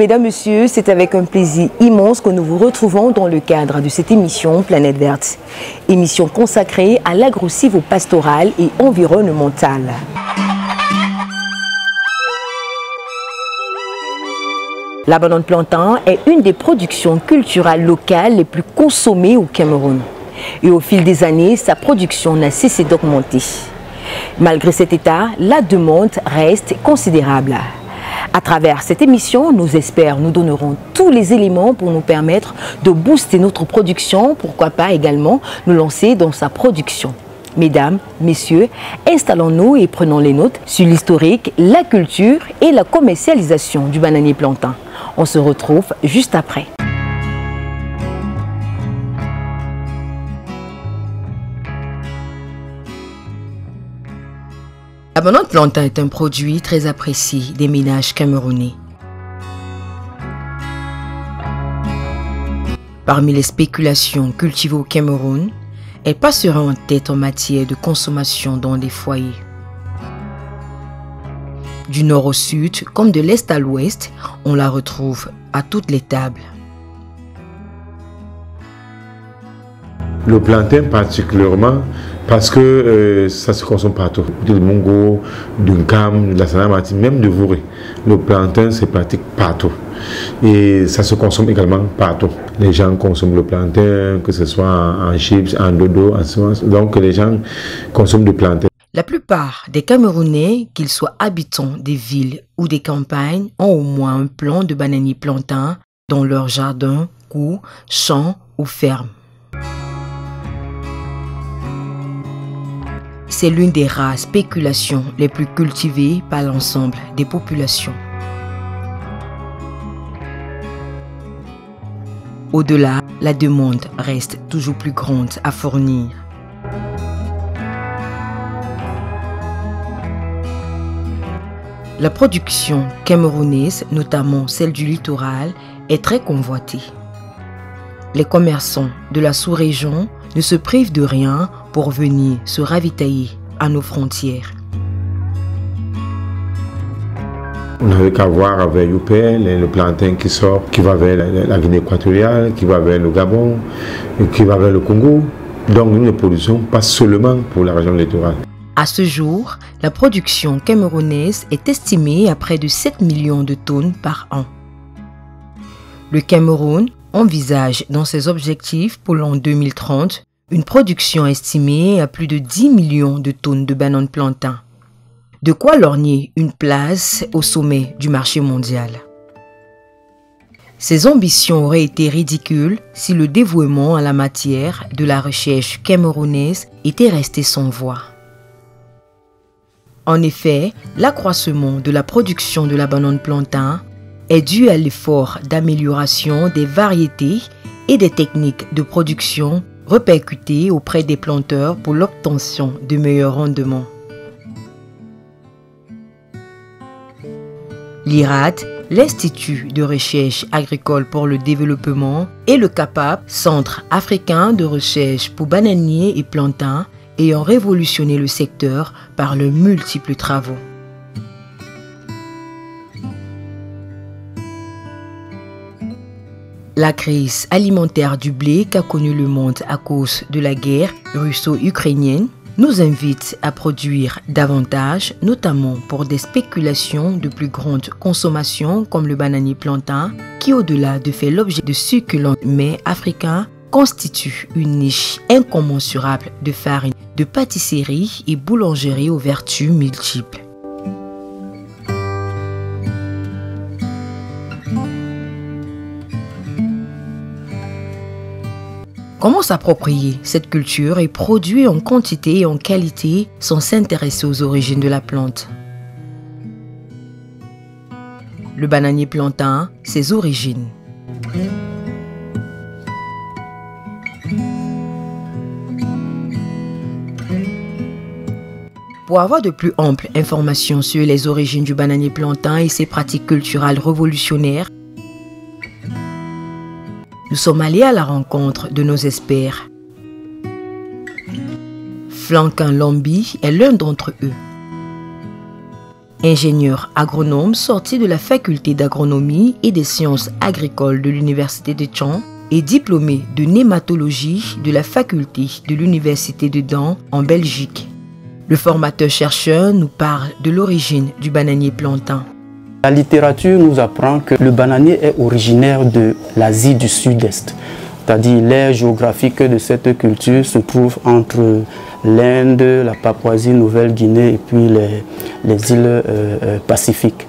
Mesdames, Messieurs, c'est avec un plaisir immense que nous vous retrouvons dans le cadre de cette émission Planète Verte. Émission consacrée à l'agro-silvo-pastoral et environnementale. La banane plantain est une des productions culturelles locales les plus consommées au Cameroun. Et au fil des années, sa production n'a cessé d'augmenter. Malgré cet état, la demande reste considérable. À travers cette émission, nos experts nous donneront tous les éléments pour nous permettre de booster notre production, pourquoi pas également nous lancer dans sa production. Mesdames, Messieurs, installons-nous et prenons les notes sur l'historique, la culture et la commercialisation du bananier plantain. On se retrouve juste après. La banane plantain est un produit très apprécié des ménages camerounais. Parmi les spéculations cultivées au Cameroun, elle passera en tête en matière de consommation dans les foyers. Du nord au sud, comme de l'est à l'ouest, on la retrouve à toutes les tables. Le plantain particulièrement parce que ça se consomme partout. Du Mongo, du Nkam, de la Sanamati, même de Vouré. Le plantain se pratique partout. Et ça se consomme également partout. Les gens consomment le plantain, que ce soit en chips, en dodo, en semences. Donc les gens consomment du plantain. La plupart des Camerounais, qu'ils soient habitants des villes ou des campagnes, ont au moins un plant de bananier plantain dans leur jardin, cours, champs ou ferme. C'est l'une des rares spéculations les plus cultivées par l'ensemble des populations. Au-delà, la demande reste toujours plus grande à fournir. La production camerounaise, notamment celle du littoral, est très convoitée. Les commerçants de la sous-région ne se privent de rien pour venir se ravitailler à nos frontières. On n'avait qu'à voir avec UPL, le plantain qui sort, qui va vers la Guinée équatoriale, qui va vers le Gabon, et qui va vers le Congo. Donc une production pas seulement pour la région littorale. À ce jour, la production camerounaise est estimée à près de 7 millions de tonnes par an. Le Cameroun envisage dans ses objectifs pour l'an 2030 une production estimée à plus de 10 millions de tonnes de bananes plantain. De quoi lorgner une place au sommet du marché mondial. Ces ambitions auraient été ridicules si le dévouement à la matière de la recherche camerounaise était resté sans voix. En effet, l'accroissement de la production de la banane plantain est dû à l'effort d'amélioration des variétés et des techniques de production répercutées auprès des planteurs pour l'obtention de meilleurs rendements. L'IRAD, l'Institut de recherche agricole pour le développement, et le CAPAP, Centre africain de recherche pour bananiers et plantains, ayant révolutionné le secteur par leurs multiples travaux. La crise alimentaire du blé qu'a connue le monde à cause de la guerre russo-ukrainienne nous invite à produire davantage, notamment pour des spéculations de plus grande consommation comme le bananier plantain, qui au-delà de faire l'objet de succulents mets africains, constitue une niche incommensurable de farine, de pâtisserie et boulangerie aux vertus multiples. Comment s'approprier cette culture et produire en quantité et en qualité sans s'intéresser aux origines de la plante? Le bananier plantain, ses origines. Pour avoir de plus amples informations sur les origines du bananier plantain et ses pratiques culturelles révolutionnaires, nous sommes allés à la rencontre de nos experts. Flanquin Lambi est l'un d'entre eux. Ingénieur agronome sorti de la faculté d'agronomie et des sciences agricoles de l'université de Caen et diplômé de nématologie de la faculté de l'université de Gand en Belgique. Le formateur-chercheur nous parle de l'origine du bananier plantain. La littérature nous apprend que le bananier est originaire de l'Asie du Sud-Est, c'est-à-dire l'aire géographique de cette culture se trouve entre l'Inde, la Papouasie-Nouvelle-Guinée et puis les îles Pacifiques.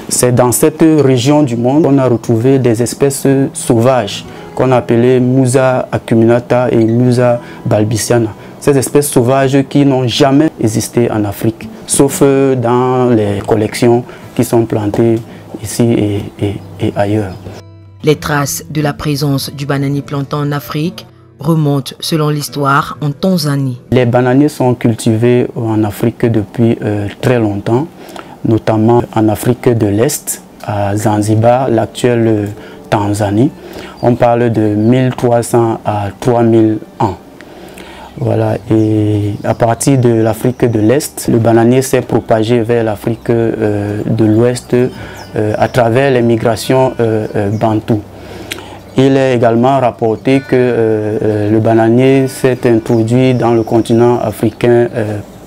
C'est dans cette région du monde qu'on a retrouvé des espèces sauvages qu'on appelait Musa acuminata et Musa balbiciana. Ces espèces sauvages qui n'ont jamais existé en Afrique, sauf dans les collections qui sont plantées ici et ailleurs. Les traces de la présence du bananier plantain en Afrique remontent, selon l'histoire, en Tanzanie. Les bananiers sont cultivés en Afrique depuis très longtemps, notamment en Afrique de l'Est, à Zanzibar, l'actuelle Tanzanie. On parle de 1300 à 3000 ans. Voilà, et à partir de l'Afrique de l'Est, le bananier s'est propagé vers l'Afrique de l'Ouest à travers les migrations bantoues. Il est également rapporté que le bananier s'est introduit dans le continent africain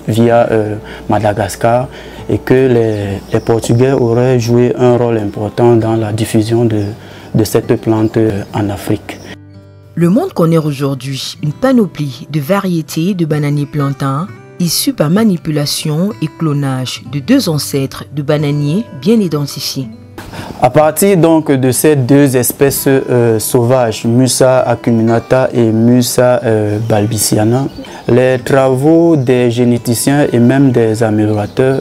via Madagascar et que les Portugais auraient joué un rôle important dans la diffusion de cette plante en Afrique. Le monde connaît aujourd'hui une panoplie de variétés de bananiers plantains issus par manipulation et clonage de deux ancêtres de bananiers bien identifiés. À partir donc de ces deux espèces sauvages, Musa acuminata et Musa balbiciana, les travaux des généticiens et même des améliorateurs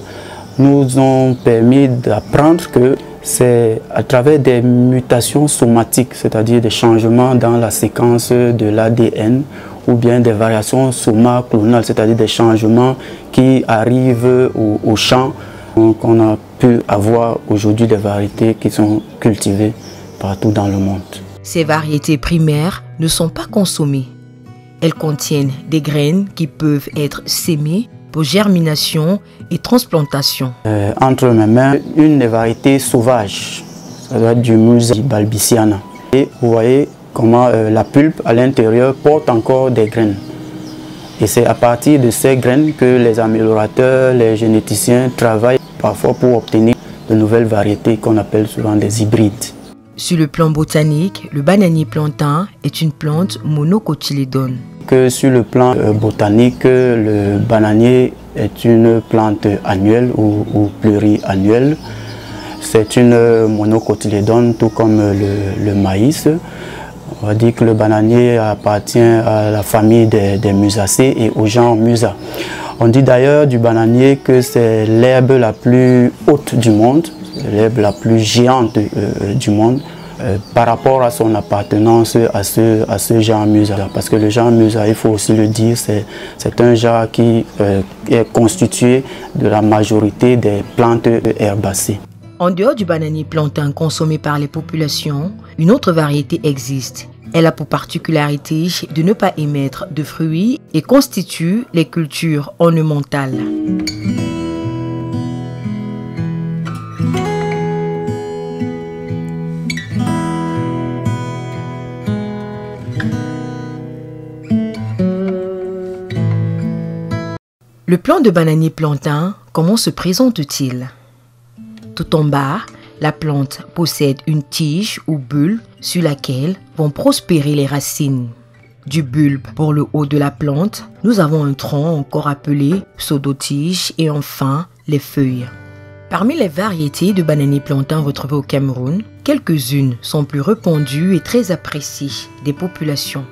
nous ont permis d'apprendre que c'est à travers des mutations somatiques, c'est-à-dire des changements dans la séquence de l'ADN ou bien des variations soma-clonales, c'est-à-dire des changements qui arrivent au champ, qu'on a pu avoir aujourd'hui des variétés qui sont cultivées partout dans le monde. Ces variétés primaires ne sont pas consommées. Elles contiennent des graines qui peuvent être sémées pour germination et transplantation. Entre mes mains, une des variétés sauvages, ça doit être du Musa balbiciana. Et vous voyez comment la pulpe à l'intérieur porte encore des graines. Et c'est à partir de ces graines que les améliorateurs, les généticiens travaillent parfois pour obtenir de nouvelles variétés qu'on appelle souvent des hybrides. Sur le plan botanique, le bananier plantain est une plante monocotylédone. Que sur le plan botanique, le bananier est une plante annuelle ou pluriannuelle. C'est une monocotylédone, tout comme le maïs. On va dire que le bananier appartient à la famille des musacées et au genre Musa. On dit d'ailleurs du bananier que c'est l'herbe la plus haute du monde, l'herbe la plus géante du monde. Par rapport à son appartenance à ce genre Musa. Parce que le genre Musa, il faut aussi le dire, c'est un genre qui est constitué de la majorité des plantes herbacées. En dehors du bananier plantain consommé par les populations, une autre variété existe. Elle a pour particularité de ne pas émettre de fruits et constitue les cultures ornementales. Le plant de bananier plantain, comment se présente-t-il? Tout en bas, la plante possède une tige ou bulbe sur laquelle vont prospérer les racines. Du bulbe pour le haut de la plante, nous avons un tronc encore appelé pseudotige et enfin les feuilles. Parmi les variétés de bananier plantain retrouvées au Cameroun, quelques-unes sont plus répandues et très appréciées des populations.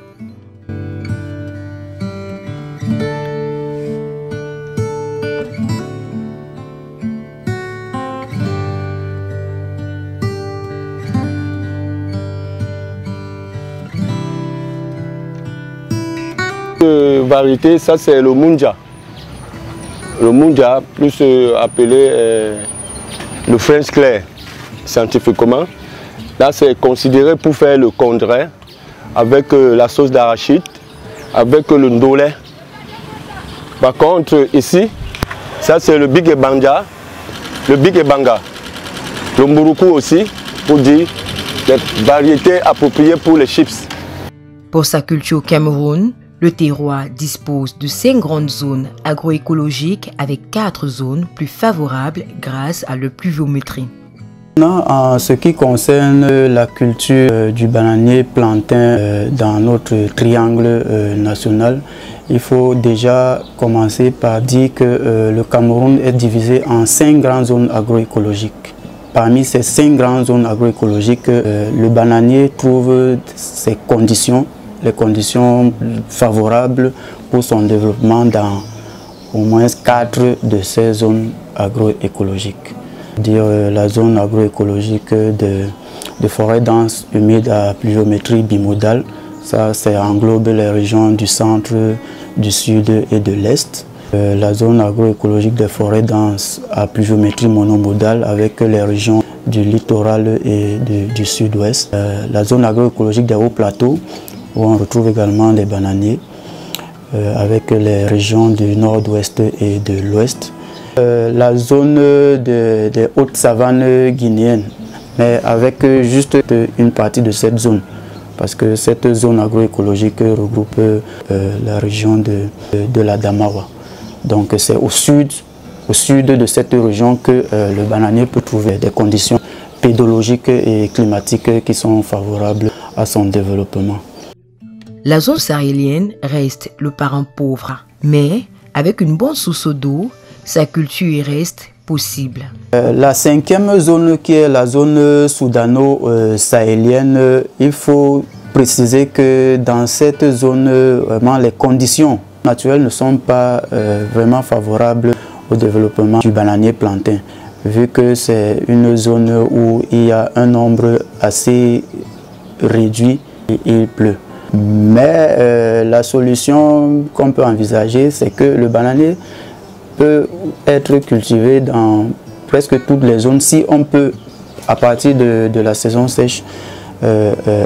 Variété, ça c'est le Munja. Le Munja, plus appelé le French clair scientifiquement. Là c'est considéré pour faire le condré avec la sauce d'arachide, avec le ndolé. Par contre ici, ça c'est le Big Banja. le Bikebanga, le Mburuku aussi, pour dire des variétés appropriées pour les chips. Pour sa culture au Cameroun, le terroir dispose de 5 grandes zones agroécologiques avec 4 zones plus favorables grâce à leur pluviométrie. En ce qui concerne la culture du bananier plantain dans notre triangle national, il faut déjà commencer par dire que le Cameroun est divisé en 5 grandes zones agroécologiques. Parmi ces 5 grandes zones agroécologiques, le bananier trouve ses conditions, les conditions favorables pour son développement dans au moins 4 de ces zones agroécologiques. La zone agroécologique de forêts denses humides à pluviométrie bimodale, ça englobe les régions du centre, du sud et de l'est. La zone agroécologique des forêts denses à pluviométrie monomodale avec les régions du littoral et du sud-ouest. La zone agroécologique des hauts plateaux où on retrouve également des bananiers avec les régions du nord-ouest et de l'ouest. La zone des hautes savanes guinéennes, mais avec juste une partie de cette zone, parce que cette zone agroécologique regroupe la région de la Damawa. Donc c'est au sud de cette région que le bananier peut trouver des conditions pédologiques et climatiques qui sont favorables à son développement. La zone sahélienne reste le parent pauvre, mais avec une bonne source d'eau, sa culture reste possible. La 5e zone qui est la zone soudano-sahélienne, il faut préciser que dans cette zone, vraiment, les conditions naturelles ne sont pas vraiment favorables au développement du bananier plantain, vu que c'est une zone où il y a un nombre assez réduit et il pleut. Mais la solution qu'on peut envisager, c'est que le bananier peut être cultivé dans presque toutes les zones si on peut, à partir de la saison sèche,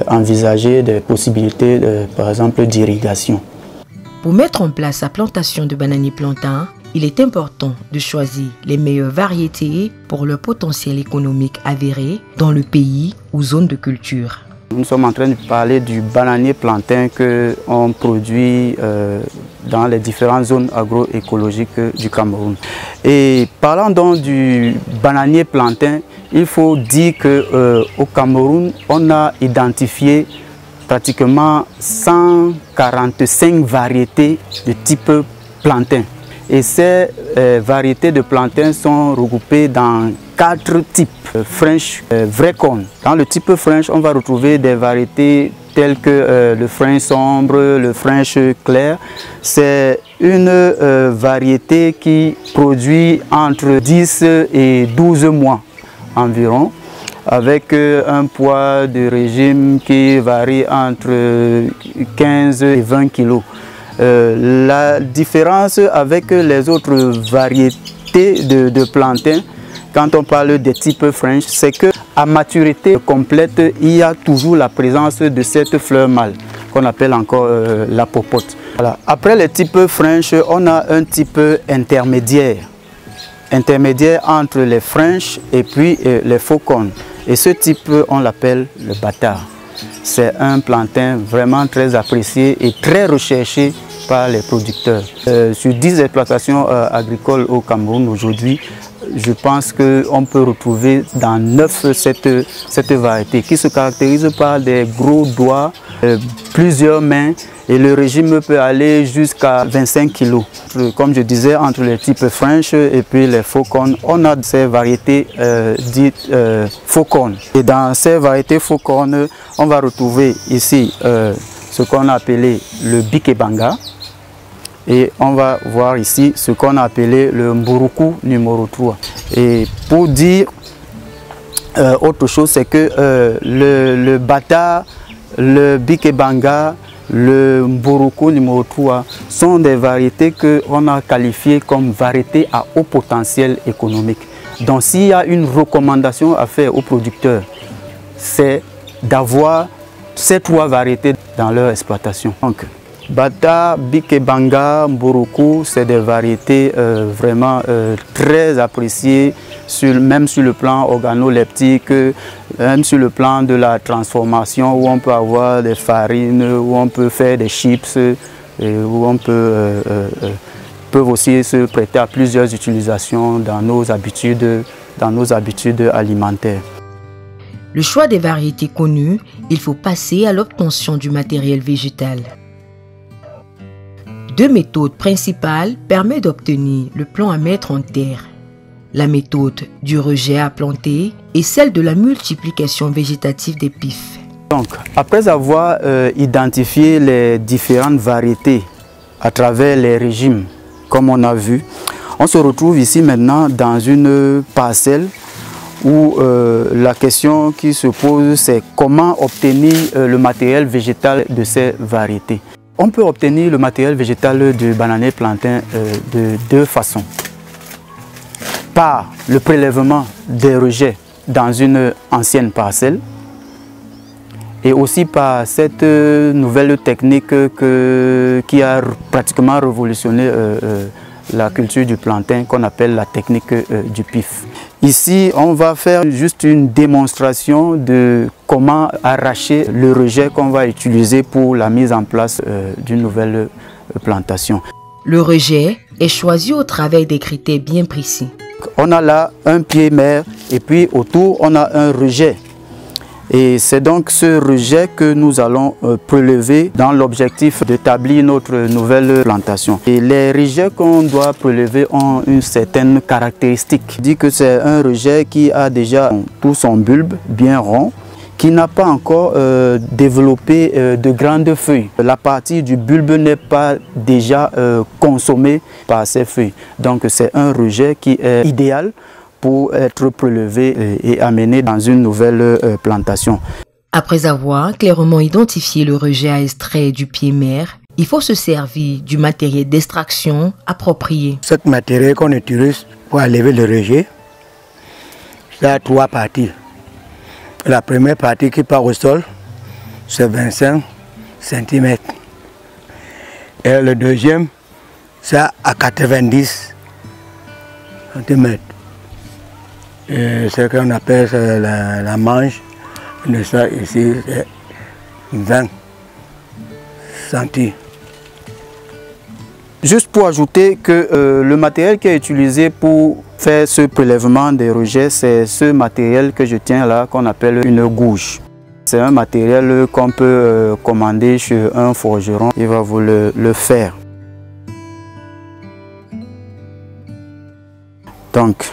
envisager des possibilités, par exemple, d'irrigation. Pour mettre en place la plantation de bananier plantain, il est important de choisir les meilleures variétés pour leur potentiel économique avéré dans le pays ou zone de culture. Nous sommes en train de parler du bananier plantain qu'on produit dans les différentes zones agroécologiques du Cameroun. Et parlant donc du bananier plantain, il faut dire qu'au Cameroun, on a identifié pratiquement 145 variétés de type plantain. Et ces variétés de plantain sont regroupées dans 4 types. French vrai cône. Dans le type French, on va retrouver des variétés telles que le French sombre, le French clair. C'est une variété qui produit entre 10 et 12 mois environ, avec un poids de régime qui varie entre 15 et 20 kg. La différence avec les autres variétés de plantain, quand on parle des types French, c'est qu'à maturité complète, il y a toujours la présence de cette fleur mâle, qu'on appelle encore la popote. Voilà. Après les types French, on a un type intermédiaire entre les French et puis les faux cônes. Et ce type, on l'appelle le bâtard. C'est un plantain vraiment très apprécié et très recherché par les producteurs. Sur 10 exploitations agricoles au Cameroun aujourd'hui, je pense qu'on peut retrouver dans 9 cette variété qui se caractérise par des gros doigts, plusieurs mains, et le régime peut aller jusqu'à 25 kg. Comme je disais, entre les types French et puis les faux cônes, on a ces variétés dites faux cônes. Et dans ces variétés faux cônes, on va retrouver ici ce qu'on a appelé le Bikebanga. Et on va voir ici ce qu'on a appelé le Mburuku numéro 3. Et pour dire autre chose, c'est que le bâtard, le Bikebanga, le Mburuku numéro 3 sont des variétés qu'on a qualifiées comme variétés à haut potentiel économique. Donc s'il y a une recommandation à faire aux producteurs, c'est d'avoir ces 3 variétés dans leur exploitation. Donc, Bata, Bikebanga, Mburuku, c'est des variétés vraiment très appréciées, même sur le plan organoleptique, même sur le plan de la transformation, où on peut avoir des farines, où on peut faire des chips, où on peuvent aussi se prêter à plusieurs utilisations dans nos habitudes alimentaires. Le choix des variétés connues, il faut passer à l'obtention du matériel végétal. Deux méthodes principales permettent d'obtenir le plant à mettre en terre. La méthode du rejet à planter et celle de la multiplication végétative des pifs. Donc, après avoir identifié les différentes variétés à travers les régimes, comme on a vu, on se retrouve ici maintenant dans une parcelle où la question qui se pose, c'est comment obtenir le matériel végétal de ces variétés. On peut obtenir le matériel végétal du bananier plantain de deux façons. Par le prélèvement des rejets dans une ancienne parcelle et aussi par cette nouvelle technique qui a pratiquement révolutionné la culture du plantain qu'on appelle la technique du pif. Ici, on va faire juste une démonstration de comment arracher le rejet qu'on va utiliser pour la mise en place d'une nouvelle plantation. Le rejet est choisi au travers des critères bien précis. On a là un pied mère et puis autour on a un rejet. Et c'est donc ce rejet que nous allons prélever dans l'objectif d'établir notre nouvelle plantation. Et les rejets qu'on doit prélever ont une certaine caractéristique. Je dis que c'est un rejet qui a déjà tout son bulbe bien rond, qui n'a pas encore développé de grandes feuilles. La partie du bulbe n'est pas déjà consommée par ces feuilles. Donc c'est un rejet qui est idéal pour être prélevé et amené dans une nouvelle plantation. Après avoir clairement identifié le rejet à extraire du pied mère, il faut se servir du matériel d'extraction approprié. Ce matériel qu'on utilise pour enlever le rejet, ça a trois parties. La première partie qui part au sol, c'est 25 cm. Et le deuxième, c'est à 90 cm. Ce qu'on appelle la manche de ça ici, c'est 20 cm. Juste pour ajouter que le matériel qui est utilisé pour faire ce prélèvement des rejets, c'est ce matériel que je tiens là, qu'on appelle une gouge. C'est un matériel qu'on peut commander chez un forgeron, il va vous le faire. Donc,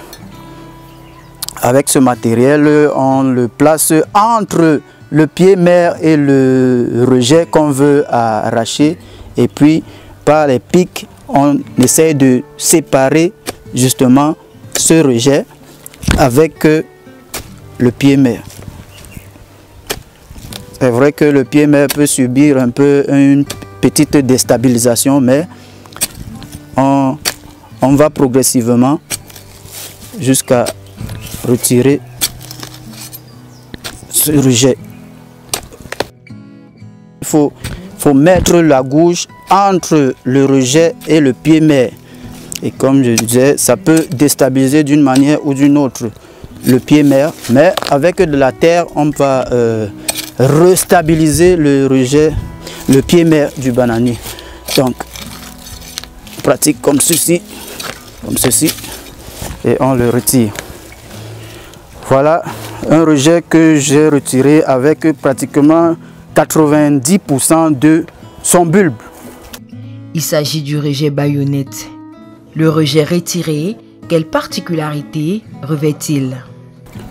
avec ce matériel, on le place entre le pied mère et le rejet qu'on veut arracher. Et puis, par les pics, on essaie de séparer justement ce rejet avec le pied mère. C'est vrai que le pied mère peut subir un peu une petite déstabilisation, mais on va progressivement jusqu'à retirer ce rejet. Il faut mettre la gouge entre le rejet et le pied mère. Et comme je disais, ça peut déstabiliser d'une manière ou d'une autre le pied mère, mais avec de la terre, on va restabiliser le rejet, le pied mère du bananier. Donc, on pratique comme ceci, et on le retire. Voilà un rejet que j'ai retiré avec pratiquement 90% de son bulbe. Il s'agit du rejet baïonnette. Le rejet retiré, quelle particularité revêt-il?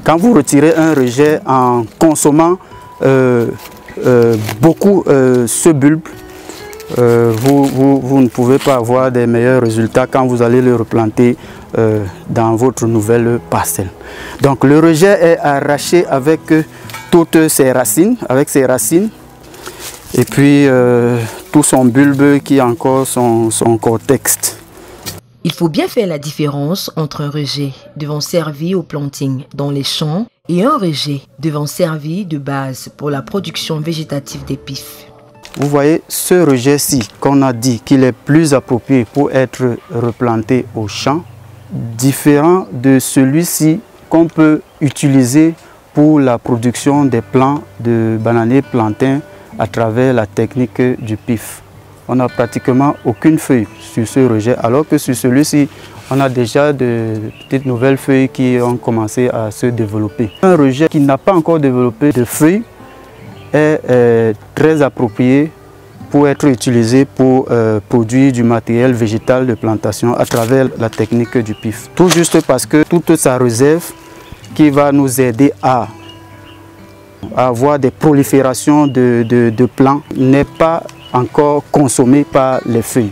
Quand vous retirez un rejet en consommant beaucoup ce bulbe, vous ne pouvez pas avoir des meilleurs résultats quand vous allez le replanter dans votre nouvelle parcelle. Donc le rejet est arraché avec toutes ses racines, et puis tout son bulbe qui est encore son cortex. Il faut bien faire la différence entre un rejet devant servir au planting dans les champs et un rejet devant servir de base pour la production végétative des pifs. Vous voyez, ce rejet-ci, qu'on a dit qu'il est plus approprié pour être replanté au champ, différent de celui-ci qu'on peut utiliser pour la production des plants de bananiers plantains à travers la technique du pif. On n'a pratiquement aucune feuille sur ce rejet, alors que sur celui-ci, on a déjà de petites nouvelles feuilles qui ont commencé à se développer. Un rejet qui n'a pas encore développé de feuilles est très approprié pour être utilisé pour produire du matériel végétal de plantation à travers la technique du pif. Tout juste parce que toute sa réserve qui va nous aider à avoir des proliférations de plants n'est pas encore consommée par les feuilles.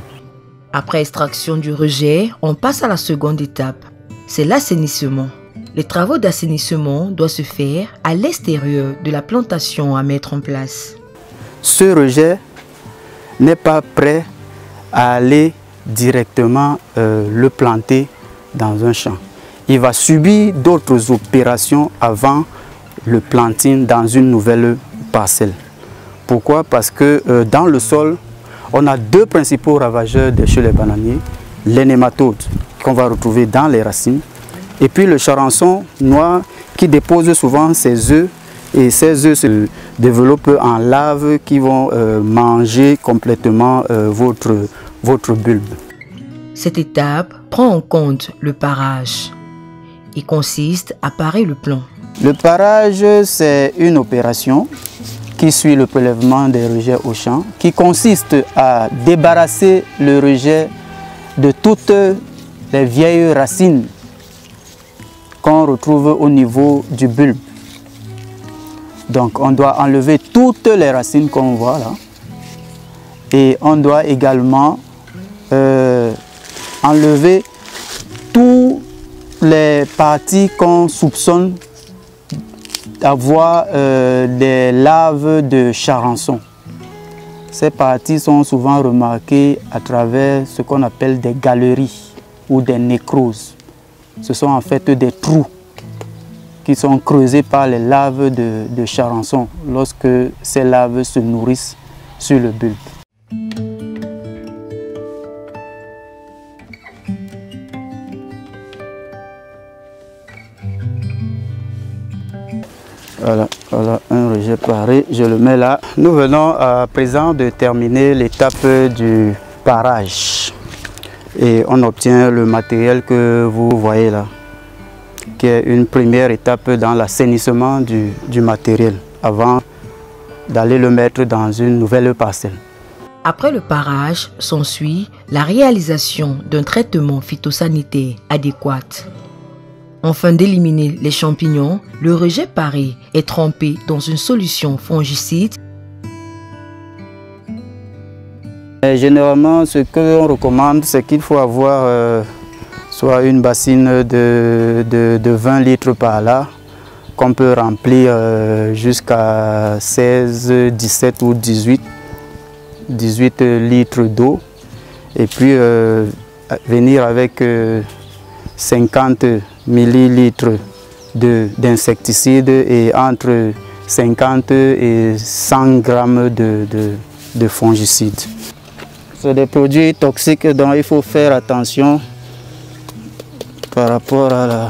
Après extraction du rejet, on passe à la seconde étape. C'est l'assainissement. Les travaux d'assainissement doivent se faire à l'extérieur de la plantation à mettre en place. Ce rejet n'est pas prêt à aller directement le planter dans un champ. Il va subir d'autres opérations avant le planting dans une nouvelle parcelle. Pourquoi? Parce que dans le sol, on a deux principaux ravageurs chez les bananiers. Les nématodes qu'on va retrouver dans les racines et puis le charançon noir qui dépose souvent ses œufs et ces œufs se développent en larves qui vont manger complètement votre bulbe. Cette étape prend en compte le parage et consiste à parer le plant. Le parage, c'est une opération qui suit le prélèvement des rejets au champ, qui consiste à débarrasser le rejet de toutes les vieilles racines qu'on retrouve au niveau du bulbe. Donc on doit enlever toutes les racines qu'on voit là. Et on doit également enlever toutes les parties qu'on soupçonne d'avoir des larves de charançon. Ces parties sont souvent remarquées à travers ce qu'on appelle des galeries ou des nécroses. Ce sont en fait des trous qui sont creusés par les larves de charançon lorsque ces larves se nourrissent sur le bulbe. Voilà un rejet paré, je le mets là. Nous venons à présent de terminer l'étape du parage. Et on obtient le matériel que vous voyez là, qui est une première étape dans l'assainissement du matériel, avant d'aller le mettre dans une nouvelle parcelle. Après le parage, s'ensuit la réalisation d'un traitement phytosanitaire adéquat. Afin d'éliminer les champignons, le rejet paré est trempé dans une solution fongicide. Généralement, ce que l'on recommande, c'est qu'il faut avoir soit une bassine de 20 litres par là, qu'on peut remplir jusqu'à 16, 17 ou 18 litres d'eau. Et puis venir avec 50 millilitres d'insecticides et entre 50 et 100 grammes de fongicides. C'est des produits toxiques dont il faut faire attention par rapport à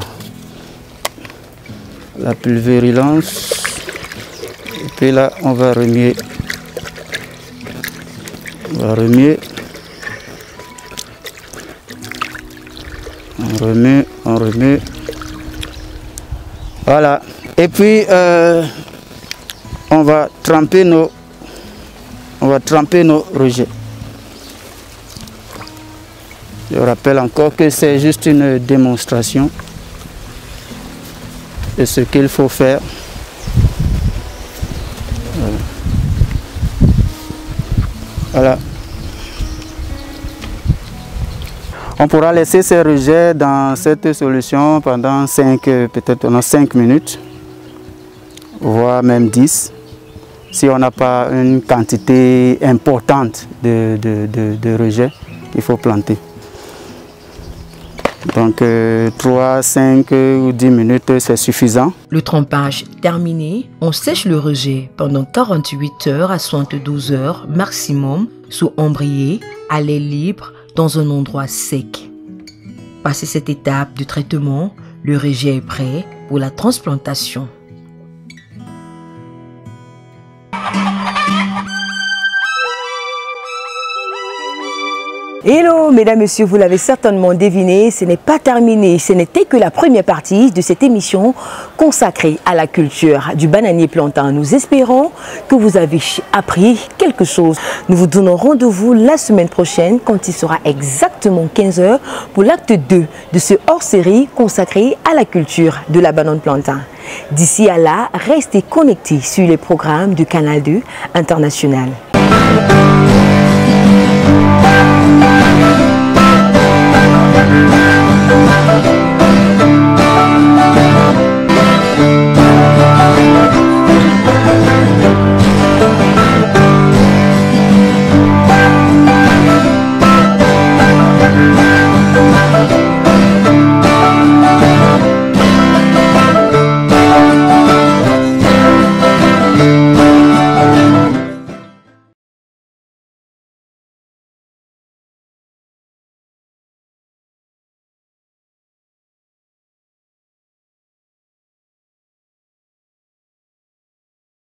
la pulvérulence. Et puis là, on va remuer. On va remuer. On remet, on remet. Voilà. Et puis, on va tremper nos rejets. Je rappelle encore que c'est juste une démonstration de ce qu'il faut faire. Voilà. On pourra laisser ces rejets dans cette solution pendant 5 minutes, voire même 10, si on n'a pas une quantité importante de rejets qu'il faut planter. Donc 3, 5 ou 10 minutes, c'est suffisant. Le trempage terminé, on sèche le rejet pendant 48 heures à 72 heures maximum sous ombrier, à l'air libre, dans un endroit sec. Passé cette étape de traitement, le rejet est prêt pour la transplantation. Hello, mesdames, messieurs, vous l'avez certainement deviné, ce n'est pas terminé. Ce n'était que la première partie de cette émission consacrée à la culture du bananier plantain. Nous espérons que vous avez appris quelque chose. Nous vous donnons rendez-vous la semaine prochaine quand il sera exactement 15 h pour l'acte 2 de ce hors-série consacré à la culture de la banane plantain. D'ici à là, restez connectés sur les programmes du Canal 2 International.